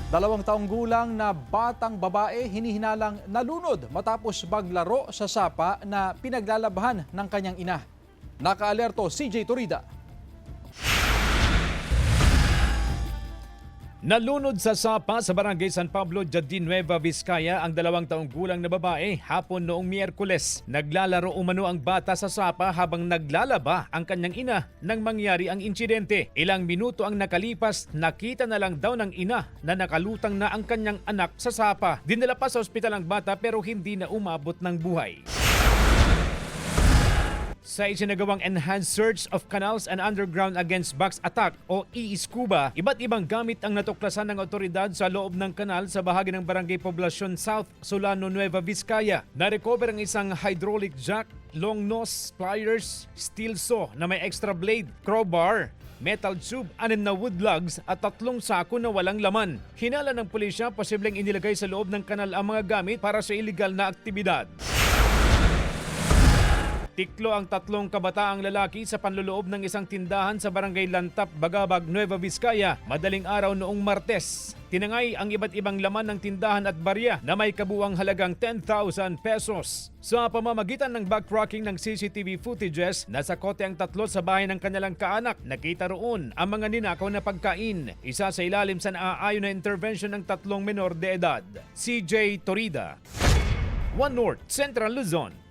2 taong gulang na batang babae hinihinalang nalunod matapos maglaro sa sapa na pinaglalabahan ng kanyang ina. Nakaalerto CJ Torida. Nalunod sa sapa sa barangay San Pablo, Jardín Nueva Vizcaya ang 2 taong gulang na babae hapon noong Miyerkules. Naglalaro umano ang bata sa sapa habang naglalaba ang kanyang ina nang mangyari ang insidente. Ilang minuto ang nakalipas, nakita na lang daw ng ina na nakalutang na ang kanyang anak sa sapa. Dinala pa sa ospital ang bata pero hindi na umabot ng buhay. Sa isinagawang Enhanced Search of Canals and Underground Against Box Attack o ESCUBA, iba't ibang gamit ang natuklasan ng otoridad sa loob ng kanal sa bahagi ng Barangay Poblacion South, Solano, Nueva Vizcaya. Narecover ang isang hydraulic jack, long nose, pliers, steel saw na may extra blade, crowbar, metal tube, 6 na wood lugs at 3 sako na walang laman. Hinala ng pulisya, posibleng inilagay sa loob ng kanal ang mga gamit para sa iligal na aktibidad. Tiklo ang 3 kabataang lalaki sa panloloob ng isang tindahan sa Barangay Lantap, Bagabag, Nueva Vizcaya, madaling araw noong Martes. Tinangay ang iba't ibang laman ng tindahan at barya na may kabuuang halagang 10,000 pesos. Sa pamamagitan ng backtracking ng CCTV footages, nasa kote ang 3 sa bahay ng kanilang kaanak. Nakita roon ang mga ninakaw na pagkain. Isa sa ilalim sa naaayon na intervention ng 3 menor de edad. CJ Torida, One North, Central Luzon.